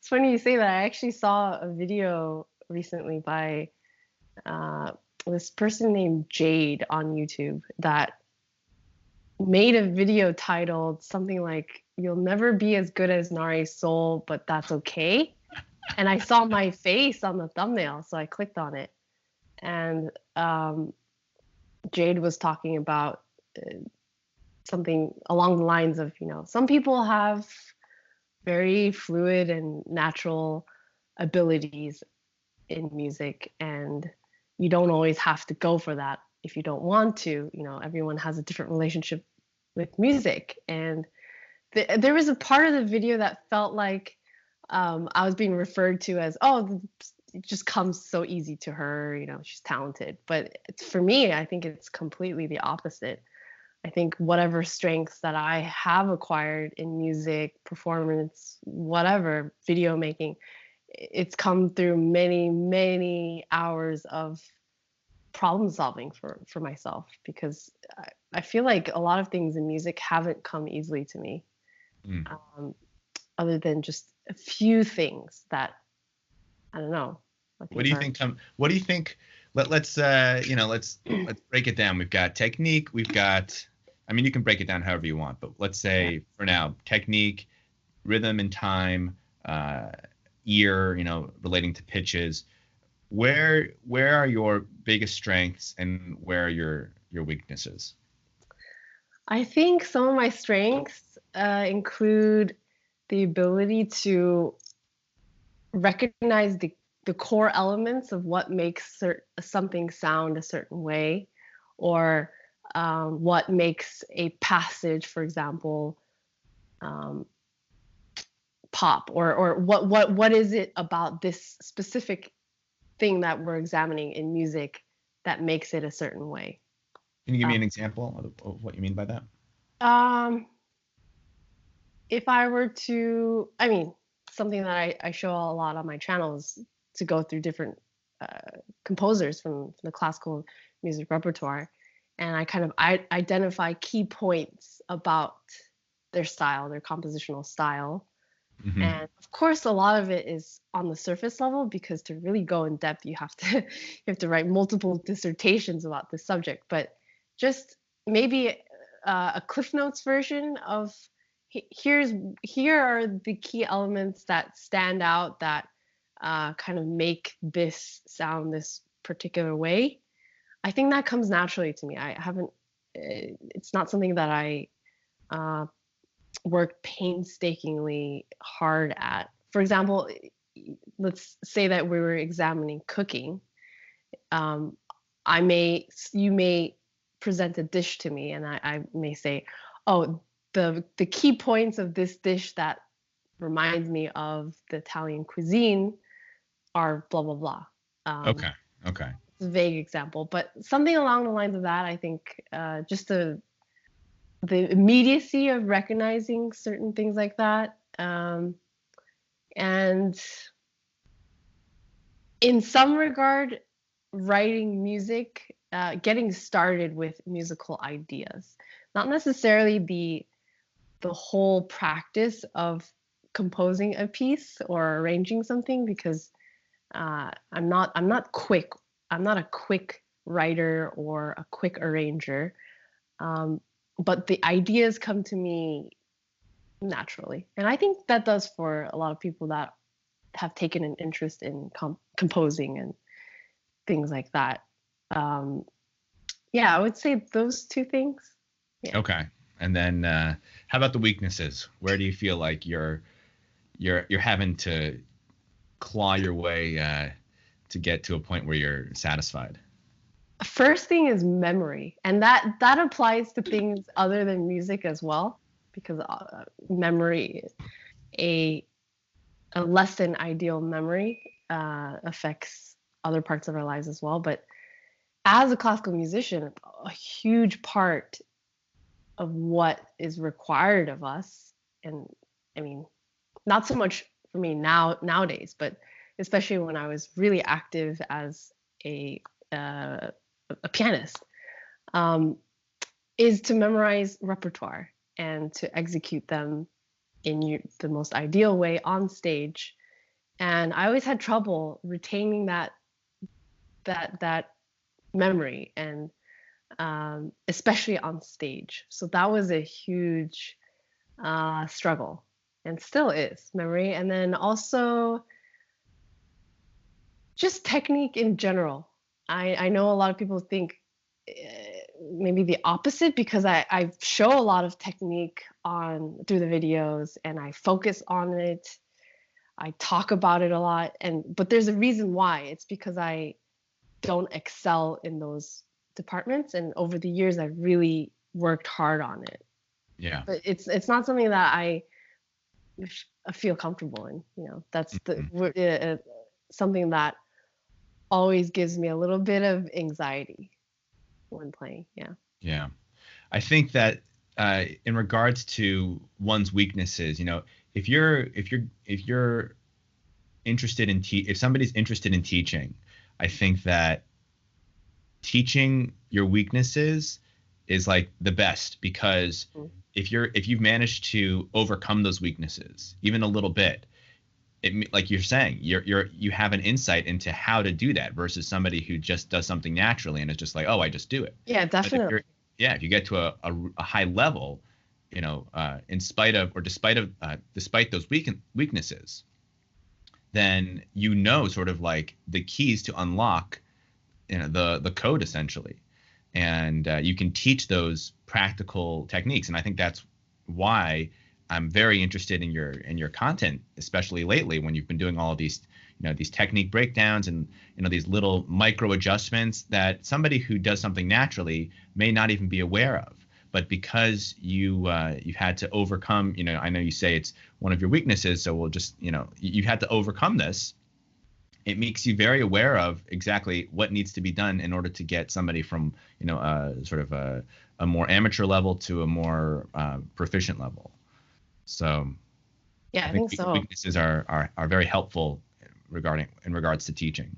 It's funny you say that. I actually saw a video recently by uh, this person named Jade on YouTube that made a video titled something like "You'll never be as good as Nahre's soul, but that's okay." And I saw my face on the thumbnail, so I clicked on it. And Jade was talking about something along the lines of, some people have very fluid and natural abilities in music, and you don't always have to go for that if you don't want to. Everyone has a different relationship with music, and there was a part of the video that felt like I was being referred to as, oh, it just comes so easy to her, she's talented. But for me, I think it's completely the opposite. I think whatever strengths that I have acquired in music, performance, whatever, video making, it's come through many, many hours of problem solving for myself, because I feel like a lot of things in music haven't come easily to me, Mm. other than just a few things that, I don't know, I What do think you are. think? What do you think? Let's break it down. We've got technique. We've got. I mean, you can break it down however you want, but let's Yeah. say for now, technique, rhythm and time, ear. Relating to pitches. Where are your biggest strengths and where are your weaknesses? I think some of my strengths include the ability to recognize the core elements of what makes something sound a certain way, or what makes a passage, for example, um, pop, or what is it about this specific thing that we're examining in music that makes it a certain way. Can you give Uh, me an example of what you mean by that? um, if I were to, I mean, something that I show a lot on my channel is to go through different composers from the classical music repertoire, and I kind of identify key points about their style, their compositional style. Hmm. And of course, a lot of it is on the surface level, because to really go in depth, you have to you have to write multiple dissertations about this subject. But just maybe a Cliff Notes version of here are the key elements that stand out, that kind of make this sound this particular way. I think that comes naturally to me. I haven't. It's not something that I uh, work painstakingly hard at. For example, let's say that we were examining cooking. Um, you may present a dish to me, and I may say, oh, the key points of this dish that reminds me of the Italian cuisine are blah blah blah. Okay. Okay. It's a vague example, but something along the lines of that. I think just the immediacy of recognizing certain things like that, and in some regard, writing music, getting started with musical ideas, not necessarily the whole practice of composing a piece or arranging something, because I'm not quick. I'm not a quick writer or a quick arranger. Um, but the ideas come to me naturally, and I think that does for a lot of people that have taken an interest in composing and things like that. Um, yeah, I would say those two things. Yeah. Okay. And then how about the weaknesses? Where do you feel like you're having to claw your way to get to a point where you're satisfied? First thing is memory, and that applies to things other than music as well, because memory, a a less than ideal memory, affects other parts of our lives as well. But as a classical musician, a huge part of what is required of us, and I mean, not so much for me nowadays, but especially when I was really active as a uh, a pianist, um, is to memorize repertoire and to execute them in the most ideal way on stage, and I always had trouble retaining that memory, and especially on stage. So that was a huge struggle, and still is memory. And then also just technique in general. I know a lot of people think maybe the opposite, because I show a lot of technique on through the videos, and I focus on it. I talk about it a lot, but there's a reason why. It's because I don't excel in those departments, and over the years I've really worked hard on it. Yeah. But it's not something that I feel comfortable in. That's something that always gives me a little bit of anxiety when playing. Yeah. Yeah. I think that in regards to one's weaknesses, if you're interested in if somebody's interested in teaching, I think that teaching your weaknesses is like the best, because if you've managed to overcome those weaknesses even a little bit, like you're saying, you have an insight into how to do that versus somebody who just does something naturally and is just like, oh, I just do it. Yeah, definitely. If you get to a high level, in spite of or despite those weaknesses, then sort of like the keys to unlock the code essentially, and you can teach those practical techniques. And I think that's why I'm very interested in your content, especially lately when you've been doing all of these these technique breakdowns and these little micro adjustments that somebody who does something naturally may not even be aware of. But because you've had to overcome, I know you say it's one of your weaknesses, so we'll just, you've had to overcome this. It makes you very aware of exactly what needs to be done in order to get somebody from, sort of a more amateur level to a more proficient level. So yeah, I think so. Weaknesses are very helpful in regards to teaching.